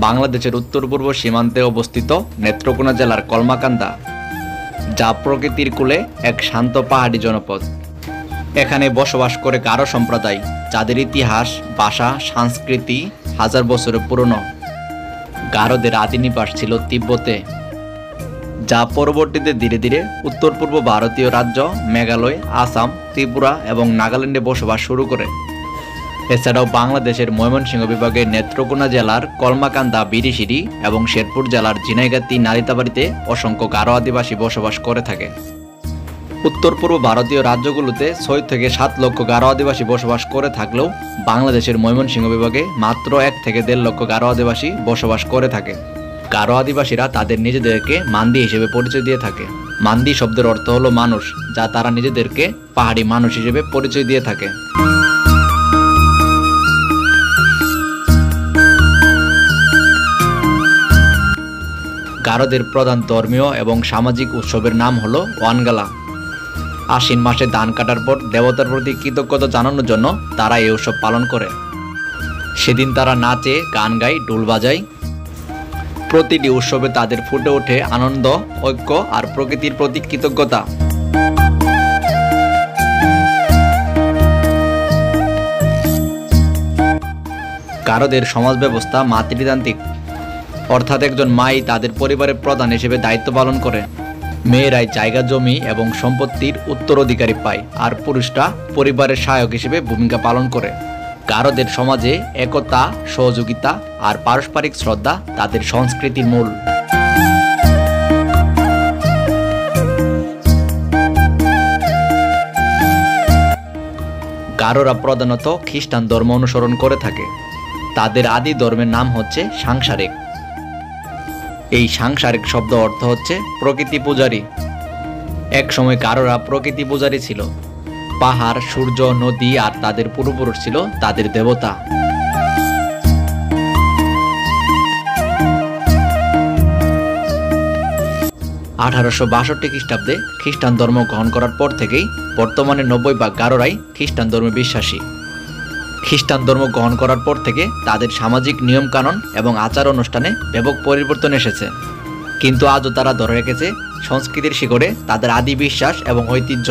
বাংলাদেশের উত্তর পূর্ব সীমান্তে অবস্থিত নেত্রকোনা জেলার কলমাকান্দা, যা প্রকৃতির কোলে এক শান্ত পাহাড়ি জনপদ। এখানে বসবাস করে গারো সম্প্রদায়, যাদের ইতিহাস, ভাষা, সংস্কৃতি হাজার বছরের পুরনো। গারোদের আদি নিবাস ছিল তিব্বতে, যা পরবর্তীতে ধীরে ধীরে উত্তর পূর্ব ভারতীয় রাজ্য মেঘালয়, আসাম, ত্রিপুরা এবং নাগাল্যান্ডে বসবাস শুরু করে। এছাড়াও বাংলাদেশের ময়মনসিংহ বিভাগের নেত্রকোনা জেলার কলমাকান্দা, বিরিশিরি এবং শেরপুর জেলার ঝিনাইগাতি, নালিতাবাড়িতে অসংখ্য গারো আদিবাসী বসবাস করে থাকে। উত্তর পূর্ব ভারতীয় রাজ্যগুলোতে 6 থেকে 7 লক্ষ গারো আদিবাসী বসবাস করে থাকলেও বাংলাদেশের ময়মনসিংহ বিভাগে মাত্র 1 থেকে 1.5 লক্ষ গারো আদিবাসী বসবাস করে থাকে। গারো আদিবাসীরা তাদের নিজেদেরকে মান্দি হিসেবে পরিচয় দিয়ে থাকে। মান্দি শব্দের অর্থ হলো মানুষ, যা তারা নিজেদেরকে পাহাড়ি মানুষ হিসেবে পরিচয় দিয়ে থাকে। গারোদের প্রধান ধর্মীয় এবং সামাজিক উৎসবের নাম হলো ওয়ানগালা। আশ্বিন মাসে ধান কাটার পর দেবতার প্রতি কৃতজ্ঞতা জানানোর জন্য তারা এই উৎসব পালন করে। সেদিন তারা নাচে, গান গায়, ঢোল বাজায়। প্রতিটি উৎসবে তাদের ফুটে ওঠে আনন্দ, ঐক্য আর প্রকৃতির প্রতি কৃতজ্ঞতা। গারোদের সমাজ ব্যবস্থা মাতৃতান্ত্রিক, অর্থাৎ একজন মাই তাদের পরিবারের প্রধান হিসেবে দায়িত্ব পালন করে। মেয়েরাই জায়গা, জমি এবং সম্পত্তির উত্তরাধিকারী পায়, আর পুরুষরা পরিবারের সহায়ক হিসেবে ভূমিকা পালন করে। গারোদের সমাজে একতা, সহযোগিতা আর পারস্পরিক শ্রদ্ধা তাদের সংস্কৃতির মূল। গারোরা প্রধানত খ্রিস্টান ধর্ম অনুসরণ করে থাকে। তাদের আদি ধর্মের নাম হচ্ছে সাংসারিক। এই সাংসারিক শব্দ অর্থ হচ্ছে প্রকৃতি পূজারী। এক সময় গারোরা প্রকৃতি পূজারী ছিল। পাহাড়, সূর্য, নদী আর তাদের পূর্বপুরুষ ছিল তাদের দেবতা। 1862 খ্রিস্টাব্দে খ্রিস্টান ধর্ম গ্রহণ করার পর থেকেই বর্তমানে 90% গারোরাই খ্রিস্টান ধর্মে বিশ্বাসী। খ্রিস্টান ধর্ম গ্রহণ করার পর থেকে তাদের সামাজিক নিয়মকানুন এবং আচার অনুষ্ঠানে ব্যাপক পরিবর্তন এসেছে, কিন্তু আজও তারা ধরে রেখেছে সংস্কৃতির শিকড়ে তাদের আদি বিশ্বাস এবং ঐতিহ্য।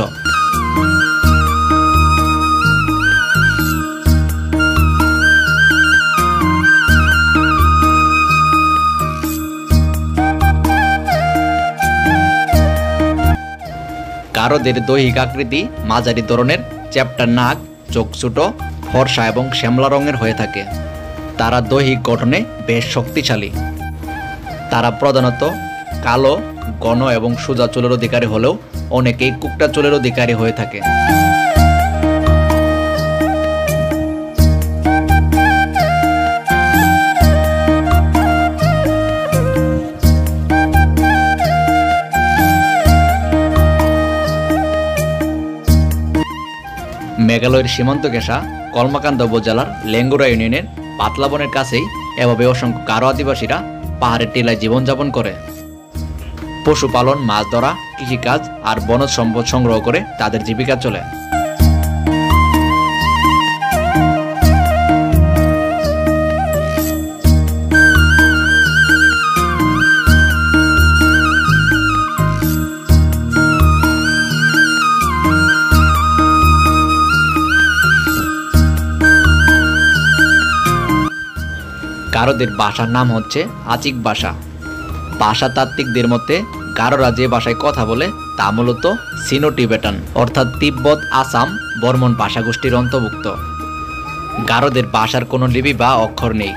গারোদের দৈহিক আকৃতি মাঝারি ধরনের, চ্যাপ্টা নাক, চোখ ছোট, ফর্সা এবং শ্যামলা রঙের হয়ে থাকে। তারা দৈহিক গঠনে বেশ শক্তিশালী। তারা প্রধানত কালো, ঘন এবং সোজা চুলের অধিকারী হলেও অনেকেই কুকটা চুলের অধিকারী হয়ে থাকে। মেঘালয়ের সীমান্ত ঘেঁষা কলমাকান্দা উপজেলার লেঙ্গুরা ইউনিয়নের পাতলাবনের কাছেই এভাবে অসংখ্য গারো আদিবাসীরা পাহাড়ের টিলায় জীবনযাপন করে। পশুপালন, মাছ ধরা, কৃষিকাজ আর বনজ সম্পদ সংগ্রহ করে তাদের জীবিকা চলে। গারোদের ভাষার নাম হচ্ছে আচিক ভাষা। ভাষাতাত্ত্বিকদের মতে গারোরা যে ভাষায় কথা বলে তা মূলত সিনো টিবেটান, অর্থাৎ তিব্বত, আসাম, বর্মন ভাষাগোষ্ঠীর অন্তর্ভুক্ত। গারোদের ভাষার কোনো লিপি বা অক্ষর নেই।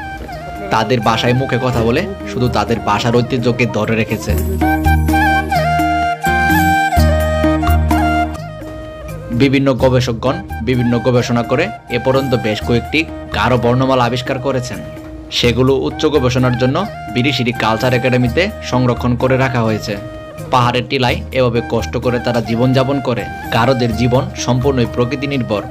তাদের ভাষায় মুখে কথা বলে শুধু তাদের ভাষার ঐতিহ্যকে ধরে রেখেছে। বিভিন্ন গবেষকগণ বিভিন্ন গবেষণা করে এ পর্যন্ত বেশ কয়েকটি গারো বর্ণমালা আবিষ্কার করেছেন। সেগুলো উচ্চ গবেষণার জন্য বিরিশিরি কালচার একাডেমিতে সংরক্ষণ করে রাখা হয়েছে। পাহাড়ের টিলায় এভাবে কষ্ট করে তারা জীবনযাপন করে। গারোদের জীবন সম্পূর্ণই প্রকৃতি নির্ভর।